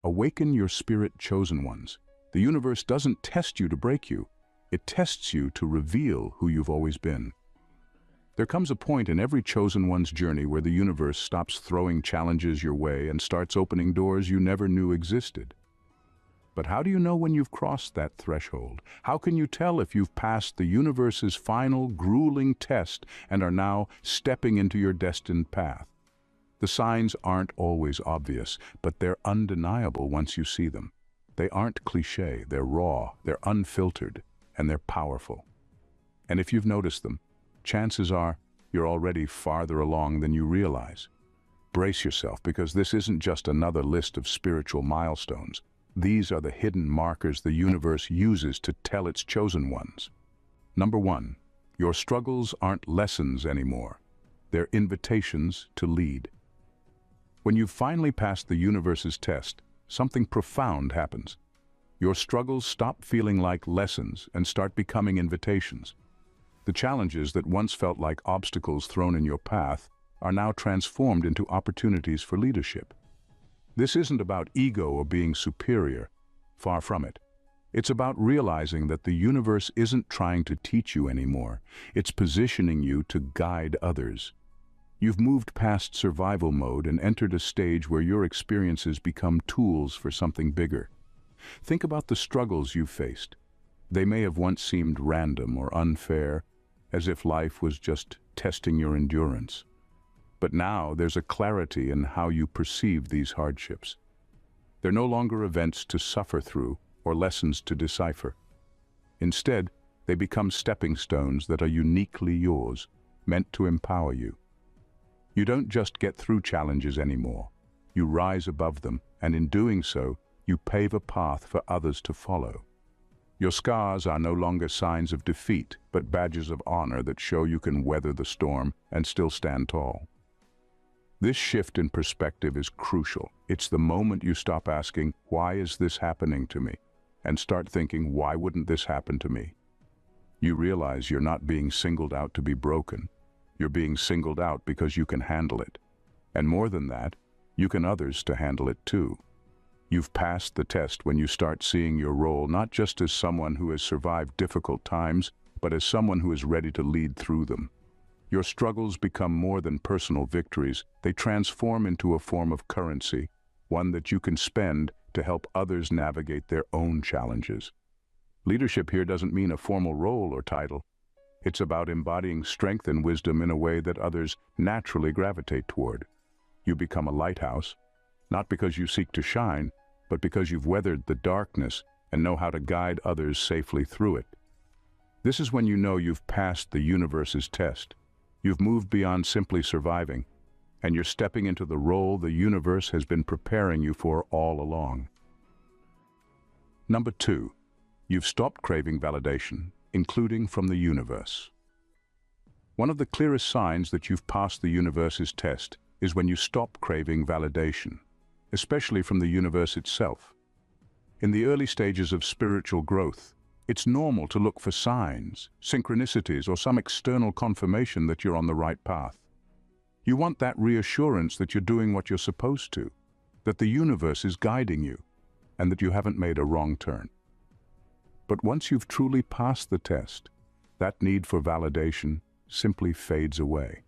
Awaken your spirit chosen ones. The universe doesn't test you to break you. It tests you to reveal who you've always been. There comes a point in every chosen one's journey where the universe stops throwing challenges your way and starts opening doors you never knew existed. But how do you know when you've crossed that threshold? How can you tell if you've passed the universe's final, grueling test and are now stepping into your destined path? The signs aren't always obvious, but they're undeniable once you see them. They aren't cliché, they're raw, they're unfiltered, and they're powerful. And if you've noticed them, chances are you're already farther along than you realize. Brace yourself, because this isn't just another list of spiritual milestones. These are the hidden markers the universe uses to tell its chosen ones. Number 1, your struggles aren't lessons anymore. They're invitations to lead. When you've finally passed the universe's test, something profound happens. Your struggles stop feeling like lessons and start becoming invitations. The challenges that once felt like obstacles thrown in your path are now transformed into opportunities for leadership. This isn't about ego or being superior. Far from it. It's about realizing that the universe isn't trying to teach you anymore. It's positioning you to guide others. You've moved past survival mode and entered a stage where your experiences become tools for something bigger. Think about the struggles you've faced. They may have once seemed random or unfair, as if life was just testing your endurance. But now there's a clarity in how you perceive these hardships. They're no longer events to suffer through or lessons to decipher. Instead, they become stepping stones that are uniquely yours, meant to empower you. You don't just get through challenges anymore. You rise above them, and in doing so, you pave a path for others to follow. Your scars are no longer signs of defeat, but badges of honor that show you can weather the storm and still stand tall. This shift in perspective is crucial. It's the moment you stop asking, "Why is this happening to me?" and start thinking, "Why wouldn't this happen to me?" You realize you're not being singled out to be broken. You're being singled out because you can handle it. And more than that, you can others to handle it too. You've passed the test when you start seeing your role not just as someone who has survived difficult times, but as someone who is ready to lead through them. Your struggles become more than personal victories. They transform into a form of currency, one that you can spend to help others navigate their own challenges. Leadership here doesn't mean a formal role or title. It's about embodying strength and wisdom in a way that others naturally gravitate toward. You become a lighthouse, not because you seek to shine, but because you've weathered the darkness and know how to guide others safely through it. This is when you know you've passed the universe's test. You've moved beyond simply surviving, and you're stepping into the role the universe has been preparing you for all along. Number 2, you've stopped craving validation, including from the universe. One of the clearest signs that you've passed the universe's test is when you stop craving validation, especially from the universe itself. In the early stages of spiritual growth, it's normal to look for signs, synchronicities, or some external confirmation that you're on the right path. You want that reassurance that you're doing what you're supposed to, that the universe is guiding you, and that you haven't made a wrong turn. But once you've truly passed the test, that need for validation simply fades away.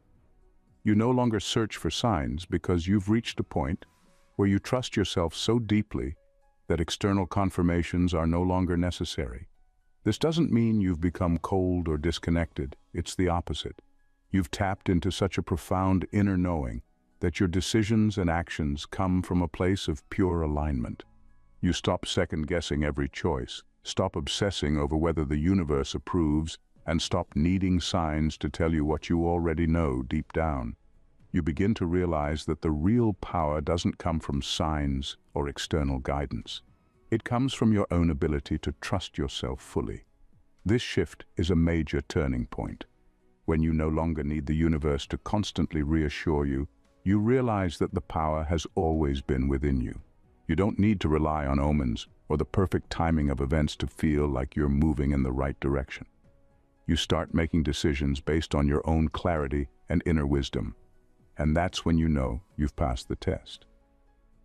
You no longer search for signs because you've reached a point where you trust yourself so deeply that external confirmations are no longer necessary. This doesn't mean you've become cold or disconnected. It's the opposite. You've tapped into such a profound inner knowing that your decisions and actions come from a place of pure alignment. You stop second-guessing every choice, stop obsessing over whether the universe approves, and stop needing signs to tell you what you already know deep down. You begin to realize that the real power doesn't come from signs or external guidance. It comes from your own ability to trust yourself fully. This shift is a major turning point. When you no longer need the universe to constantly reassure you, you realize that the power has always been within you. You don't need to rely on omens or the perfect timing of events to feel like you're moving in the right direction. You start making decisions based on your own clarity and inner wisdom, and that's when you know you've passed the test.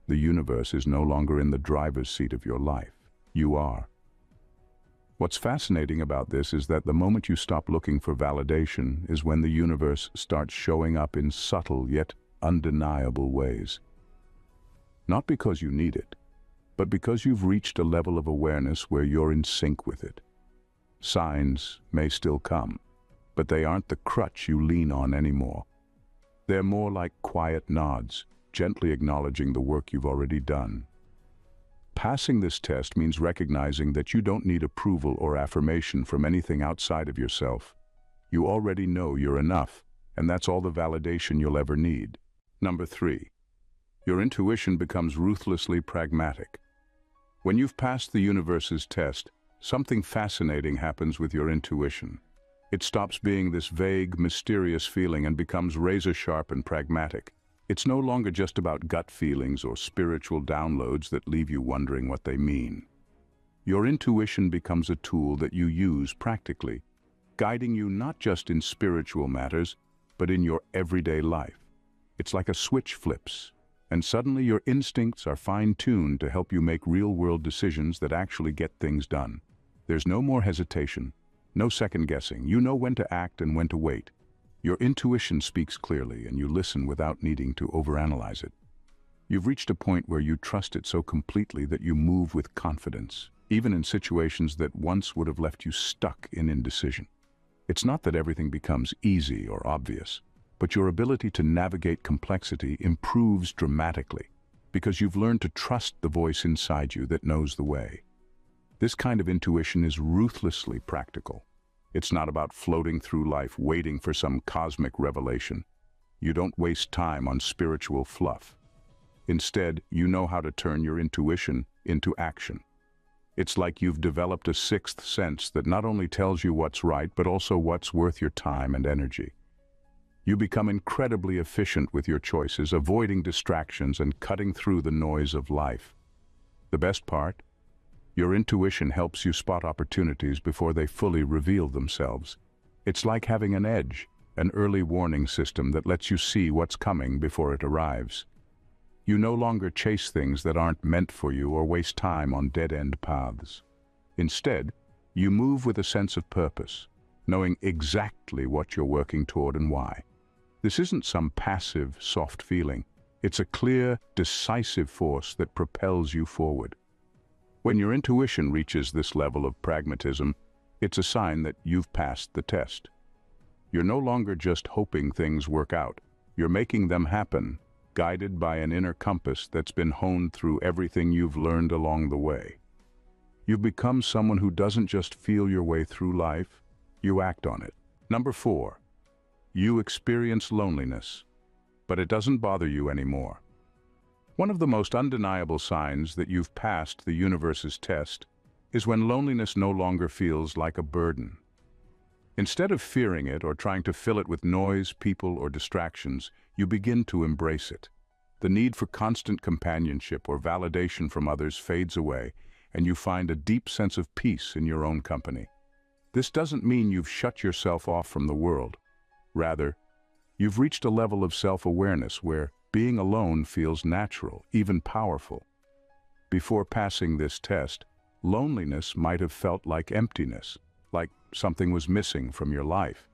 The universe is no longer in the driver's seat of your life. You are. What's fascinating about this is that the moment you stop looking for validation is when the universe starts showing up in subtle yet undeniable ways. Not because you need it, but because you've reached a level of awareness where you're in sync with it. Signs may still come, but they aren't the crutch you lean on anymore. They're more like quiet nods, gently acknowledging the work you've already done. Passing this test means recognizing that you don't need approval or affirmation from anything outside of yourself. You already know you're enough, and that's all the validation you'll ever need. Number 3. Your intuition becomes ruthlessly pragmatic. When you've passed the universe's test, something fascinating happens with your intuition. It stops being this vague, mysterious feeling and becomes razor-sharp and pragmatic. It's no longer just about gut feelings or spiritual downloads that leave you wondering what they mean. Your intuition becomes a tool that you use practically, guiding you not just in spiritual matters, but in your everyday life. It's like a switch flips, and suddenly your instincts are fine-tuned to help you make real-world decisions that actually get things done. There's no more hesitation, no second-guessing. You know when to act and when to wait. Your intuition speaks clearly, and you listen without needing to overanalyze it. You've reached a point where you trust it so completely that you move with confidence, even in situations that once would have left you stuck in indecision. It's not that everything becomes easy or obvious, but your ability to navigate complexity improves dramatically because you've learned to trust the voice inside you that knows the way. This kind of intuition is ruthlessly practical. It's not about floating through life waiting for some cosmic revelation. You don't waste time on spiritual fluff. Instead, you know how to turn your intuition into action. It's like you've developed a sixth sense that not only tells you what's right, but also what's worth your time and energy. You become incredibly efficient with your choices, avoiding distractions and cutting through the noise of life. The best part? Your intuition helps you spot opportunities before they fully reveal themselves. It's like having an edge, an early warning system that lets you see what's coming before it arrives. You no longer chase things that aren't meant for you or waste time on dead-end paths. Instead, you move with a sense of purpose, knowing exactly what you're working toward and why. This isn't some passive, soft feeling. It's a clear, decisive force that propels you forward. When your intuition reaches this level of pragmatism, it's a sign that you've passed the test. You're no longer just hoping things work out. You're making them happen, guided by an inner compass that's been honed through everything you've learned along the way. You've become someone who doesn't just feel your way through life, you act on it. Number 4, you experience loneliness, but it doesn't bother you anymore. One of the most undeniable signs that you've passed the universe's test is when loneliness no longer feels like a burden. Instead of fearing it or trying to fill it with noise, people, or distractions, you begin to embrace it. The need for constant companionship or validation from others fades away, and you find a deep sense of peace in your own company. This doesn't mean you've shut yourself off from the world. Rather, you've reached a level of self-awareness where being alone feels natural, even powerful. Before passing this test, loneliness might have felt like emptiness, like something was missing from your life.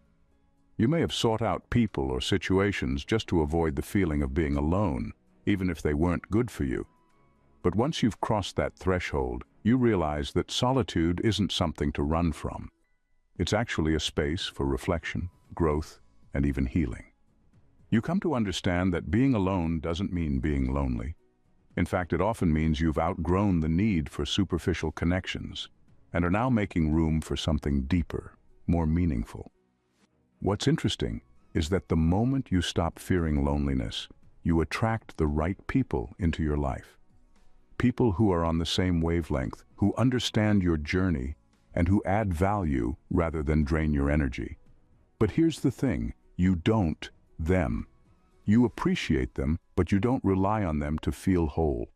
You may have sought out people or situations just to avoid the feeling of being alone, even if they weren't good for you. But once you've crossed that threshold, you realize that solitude isn't something to run from. It's actually a space for reflection, growth, and even healing. You come to understand that being alone doesn't mean being lonely. In fact, it often means you've outgrown the need for superficial connections and are now making room for something deeper, more meaningful. What's interesting is that the moment you stop fearing loneliness, you attract the right people into your life. People who are on the same wavelength, who understand your journey, and who add value rather than drain your energy. But here's the thing, you don't them. You appreciate them, but you don't rely on them to feel whole.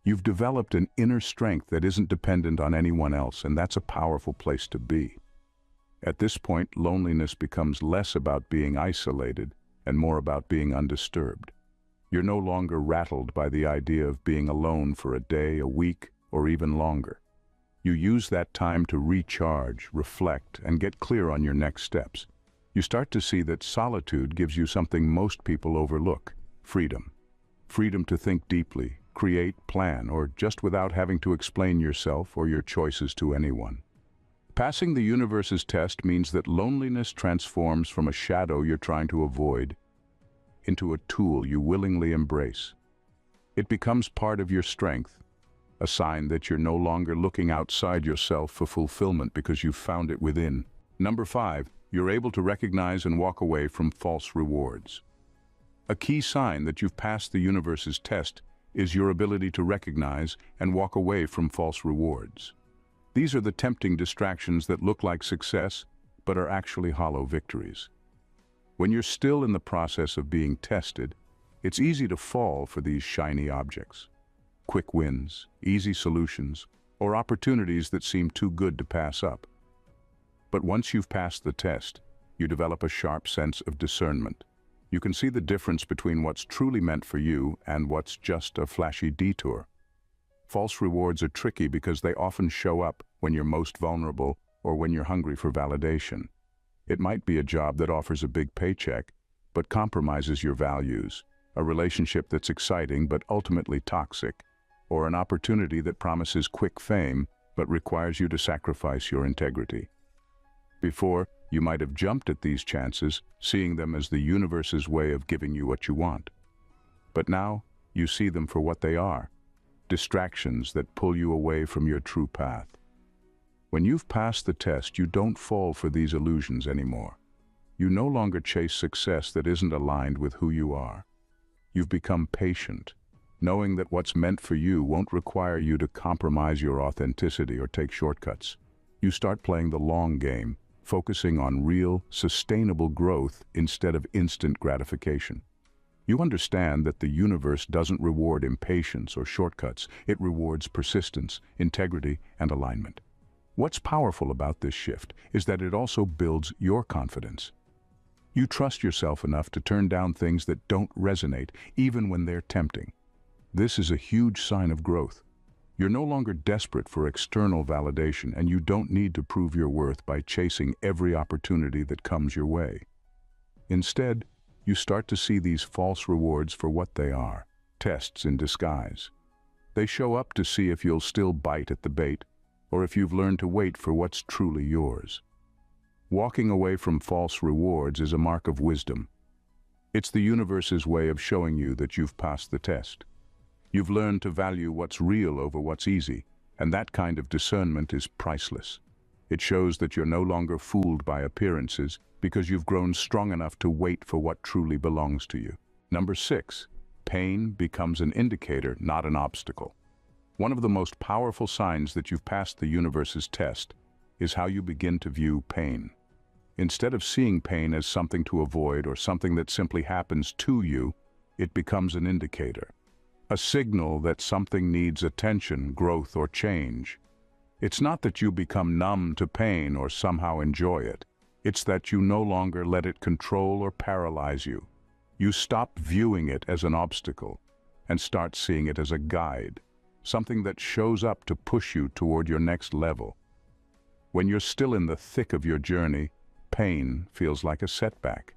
You've developed an inner strength that isn't dependent on anyone else, and that's a powerful place to be. At this point, loneliness becomes less about being isolated and more about being undisturbed. You're no longer rattled by the idea of being alone for a day, a week, or even longer. You use that time to recharge, reflect, and get clear on your next steps. You start to see that solitude gives you something most people overlook: freedom. Freedom to think deeply, create, plan, or just without having to explain yourself or your choices to anyone. Passing the universe's test means that loneliness transforms from a shadow you're trying to avoid into a tool you willingly embrace. It becomes part of your strength, a sign that you're no longer looking outside yourself for fulfillment because you've found it within. Number 5, you're able to recognize and walk away from false rewards. A key sign that you've passed the universe's test is your ability to recognize and walk away from false rewards. These are the tempting distractions that look like success, but are actually hollow victories. When you're still in the process of being tested, it's easy to fall for these shiny objects. Quick wins, easy solutions, or opportunities that seem too good to pass up. But once you've passed the test, you develop a sharp sense of discernment. You can see the difference between what's truly meant for you and what's just a flashy detour. False rewards are tricky because they often show up when you're most vulnerable or when you're hungry for validation. It might be a job that offers a big paycheck, but compromises your values, a relationship that's exciting but ultimately toxic, or an opportunity that promises quick fame but requires you to sacrifice your integrity. Before, you might have jumped at these chances, seeing them as the universe's way of giving you what you want. But now, you see them for what they are: distractions that pull you away from your true path. When you've passed the test, you don't fall for these illusions anymore. You no longer chase success that isn't aligned with who you are. You've become patient, knowing that what's meant for you won't require you to compromise your authenticity or take shortcuts. You start playing the long game, focusing on real, sustainable growth instead of instant gratification. You understand that the universe doesn't reward impatience or shortcuts. It rewards persistence, integrity, and alignment. What's powerful about this shift is that it also builds your confidence. You trust yourself enough to turn down things that don't resonate, even when they're tempting. This is a huge sign of growth. You're no longer desperate for external validation, and you don't need to prove your worth by chasing every opportunity that comes your way. Instead, you start to see these false rewards for what they are: tests in disguise. They show up to see if you'll still bite at the bait, or if you've learned to wait for what's truly yours. Walking away from false rewards is a mark of wisdom. It's the universe's way of showing you that you've passed the test. You've learned to value what's real over what's easy, and that kind of discernment is priceless. It shows that you're no longer fooled by appearances because you've grown strong enough to wait for what truly belongs to you. Number 6, pain becomes an indicator, not an obstacle. One of the most powerful signs that you've passed the universe's test is how you begin to view pain. Instead of seeing pain as something to avoid or something that simply happens to you, it becomes an indicator, a signal that something needs attention, growth, or change. It's not that you become numb to pain or somehow enjoy it. It's that you no longer let it control or paralyze you. You stop viewing it as an obstacle and start seeing it as a guide, something that shows up to push you toward your next level. When you're still in the thick of your journey, pain feels like a setback.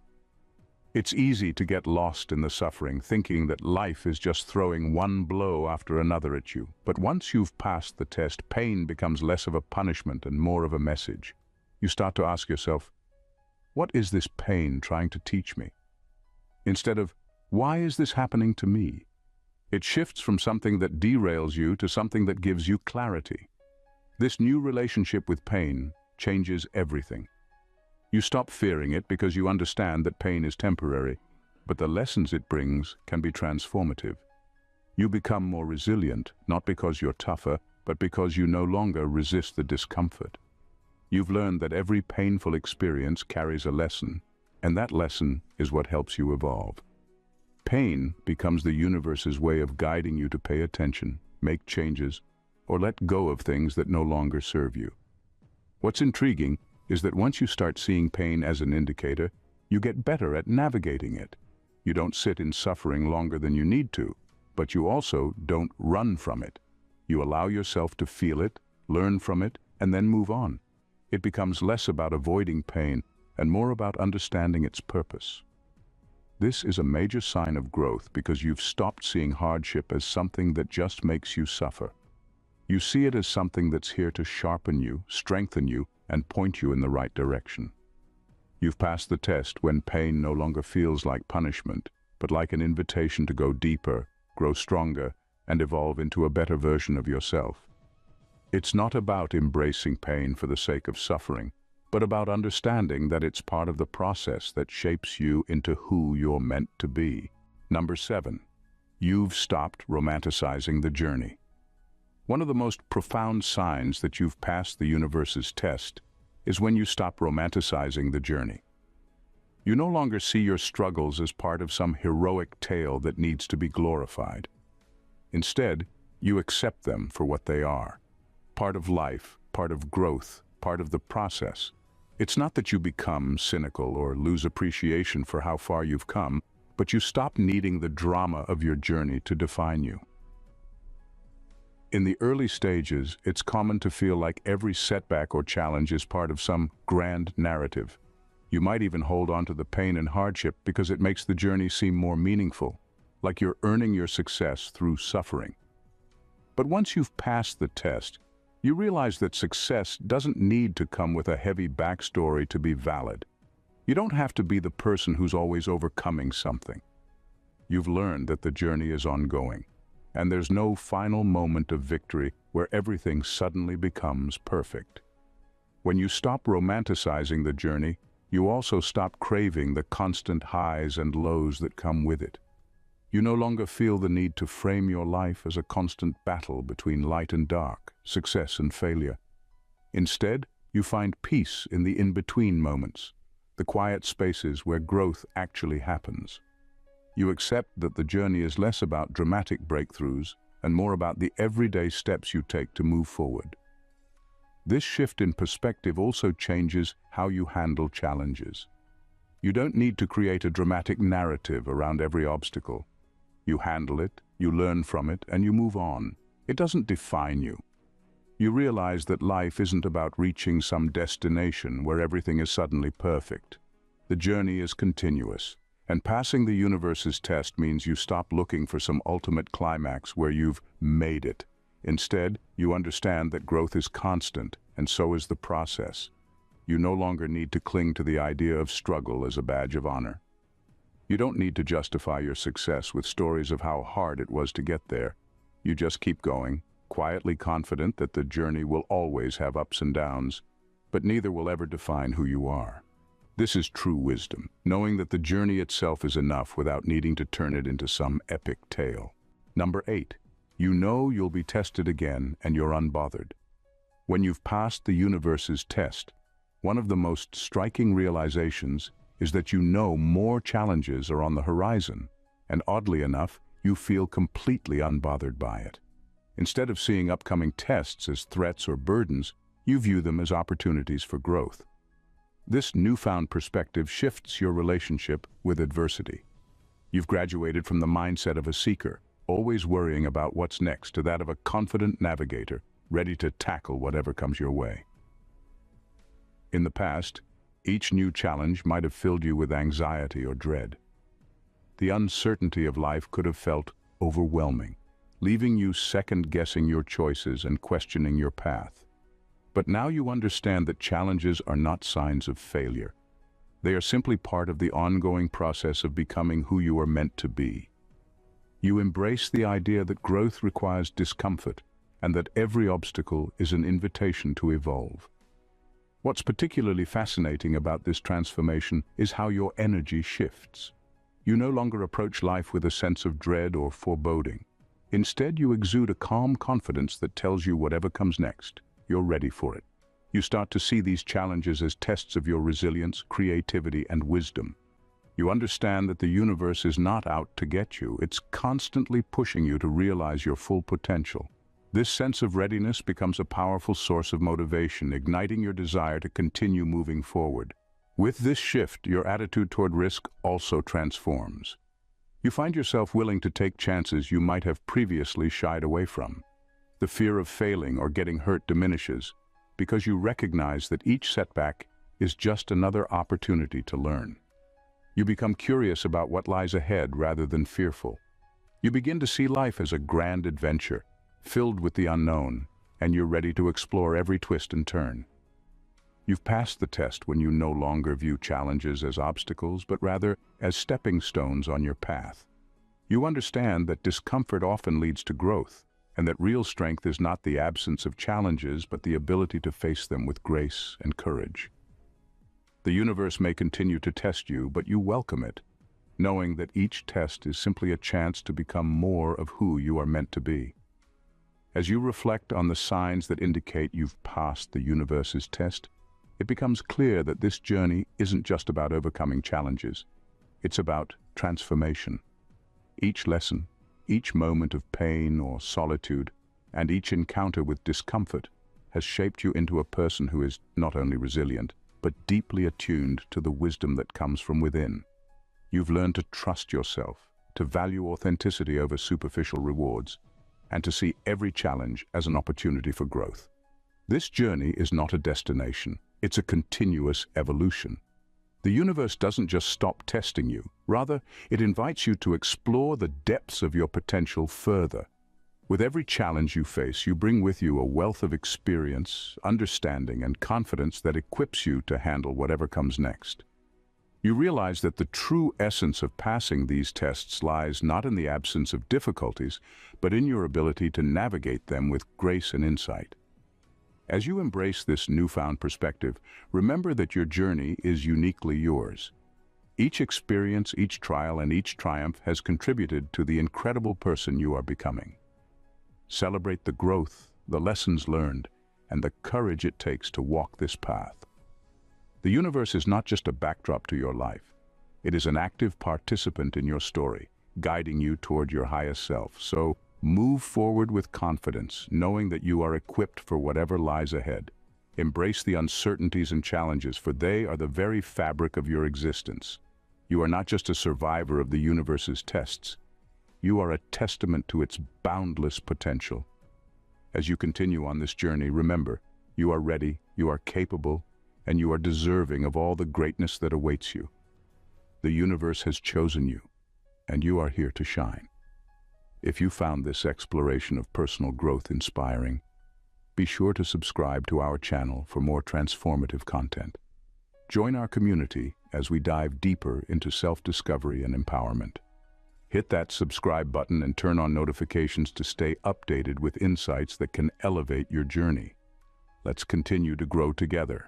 It's easy to get lost in the suffering, thinking that life is just throwing one blow after another at you. But once you've passed the test, pain becomes less of a punishment and more of a message. You start to ask yourself, what is this pain trying to teach me? Instead of, why is this happening to me? It shifts from something that derails you to something that gives you clarity. This new relationship with pain changes everything. You stop fearing it because you understand that pain is temporary, but the lessons it brings can be transformative. You become more resilient, not because you're tougher, but because you no longer resist the discomfort. You've learned that every painful experience carries a lesson, and that lesson is what helps you evolve. Pain becomes the universe's way of guiding you to pay attention, make changes, or let go of things that no longer serve you. What's intriguing is that once you start seeing pain as an indicator, you get better at navigating it. You don't sit in suffering longer than you need to, but you also don't run from it. You allow yourself to feel it, learn from it, and then move on. It becomes less about avoiding pain and more about understanding its purpose. This is a major sign of growth because you've stopped seeing hardship as something that just makes you suffer. You see it as something that's here to sharpen you, strengthen you, and point you in the right direction. You've passed the test when pain no longer feels like punishment, but like an invitation to go deeper, grow stronger, and evolve into a better version of yourself. It's not about embracing pain for the sake of suffering, but about understanding that it's part of the process that shapes you into who you're meant to be. Number 7. You've stopped romanticizing the journey. One of the most profound signs that you've passed the universe's test is when you stop romanticizing the journey. You no longer see your struggles as part of some heroic tale that needs to be glorified. Instead, you accept them for what they are. Part of life, part of growth, part of the process. It's not that you become cynical or lose appreciation for how far you've come, but you stop needing the drama of your journey to define you. In the early stages, it's common to feel like every setback or challenge is part of some grand narrative. You might even hold on to the pain and hardship because it makes the journey seem more meaningful, like you're earning your success through suffering. But once you've passed the test, you realize that success doesn't need to come with a heavy backstory to be valid. You don't have to be the person who's always overcoming something. You've learned that the journey is ongoing, and there's no final moment of victory where everything suddenly becomes perfect. When you stop romanticizing the journey, you also stop craving the constant highs and lows that come with it. You no longer feel the need to frame your life as a constant battle between light and dark, success and failure. Instead, you find peace in the in-between moments, the quiet spaces where growth actually happens. You accept that the journey is less about dramatic breakthroughs and more about the everyday steps you take to move forward. This shift in perspective also changes how you handle challenges. You don't need to create a dramatic narrative around every obstacle. You handle it, you learn from it, and you move on. It doesn't define you. You realize that life isn't about reaching some destination where everything is suddenly perfect. The journey is continuous, and passing the universe's test means you stop looking for some ultimate climax where you've made it. Instead, you understand that growth is constant, and so is the process. You no longer need to cling to the idea of struggle as a badge of honor. You don't need to justify your success with stories of how hard it was to get there. You just keep going, quietly confident that the journey will always have ups and downs, but neither will ever define who you are. This is true wisdom, knowing that the journey itself is enough without needing to turn it into some epic tale. Number 8. You know you'll be tested again and you're unbothered. When you've passed the universe's test, one of the most striking realizations is that you know more challenges are on the horizon, and oddly enough, you feel completely unbothered by it. Instead of seeing upcoming tests as threats or burdens, you view them as opportunities for growth. This newfound perspective shifts your relationship with adversity. You've graduated from the mindset of a seeker, always worrying about what's next, to that of a confident navigator, ready to tackle whatever comes your way. In the past, each new challenge might have filled you with anxiety or dread. The uncertainty of life could have felt overwhelming, leaving you second-guessing your choices and questioning your path. But now you understand that challenges are not signs of failure. They are simply part of the ongoing process of becoming who you are meant to be. You embrace the idea that growth requires discomfort and that every obstacle is an invitation to evolve. What's particularly fascinating about this transformation is how your energy shifts. You no longer approach life with a sense of dread or foreboding. Instead, you exude a calm confidence that tells you whatever comes next, you're ready for it. You start to see these challenges as tests of your resilience, creativity, and wisdom. You understand that the universe is not out to get you. It's constantly pushing you to realize your full potential. This sense of readiness becomes a powerful source of motivation, igniting your desire to continue moving forward. With this shift, your attitude toward risk also transforms. You find yourself willing to take chances you might have previously shied away from. The fear of failing or getting hurt diminishes because you recognize that each setback is just another opportunity to learn. You become curious about what lies ahead rather than fearful. You begin to see life as a grand adventure, filled with the unknown, and you're ready to explore every twist and turn. You've passed the test when you no longer view challenges as obstacles, but rather as stepping stones on your path. You understand that discomfort often leads to growth, and that real strength is not the absence of challenges, but the ability to face them with grace and courage. The universe may continue to test you, but you welcome it, knowing that each test is simply a chance to become more of who you are meant to be. As you reflect on the signs that indicate you've passed the universe's test, it becomes clear that this journey isn't just about overcoming challenges. It's about transformation. Each lesson, each moment of pain or solitude, and each encounter with discomfort has shaped you into a person who is not only resilient, but deeply attuned to the wisdom that comes from within. You've learned to trust yourself, to value authenticity over superficial rewards, and to see every challenge as an opportunity for growth. This journey is not a destination, it's a continuous evolution. The universe doesn't just stop testing you, rather, it invites you to explore the depths of your potential further. With every challenge you face, you bring with you a wealth of experience, understanding, and confidence that equips you to handle whatever comes next. You realize that the true essence of passing these tests lies not in the absence of difficulties, but in your ability to navigate them with grace and insight. As you embrace this newfound perspective, remember that your journey is uniquely yours. Each experience, each trial, and each triumph has contributed to the incredible person you are becoming. Celebrate the growth, the lessons learned, and the courage it takes to walk this path. The universe is not just a backdrop to your life. It is an active participant in your story, guiding you toward your highest self. So, move forward with confidence, knowing that you are equipped for whatever lies ahead. Embrace the uncertainties and challenges, for they are the very fabric of your existence. You are not just a survivor of the universe's tests. You are a testament to its boundless potential. As you continue on this journey, remember, you are ready, you are capable, and you are deserving of all the greatness that awaits you. The universe has chosen you, and you are here to shine. If you found this exploration of personal growth inspiring, be sure to subscribe to our channel for more transformative content. Join our community as we dive deeper into self-discovery and empowerment. Hit that subscribe button and turn on notifications to stay updated with insights that can elevate your journey. Let's continue to grow together.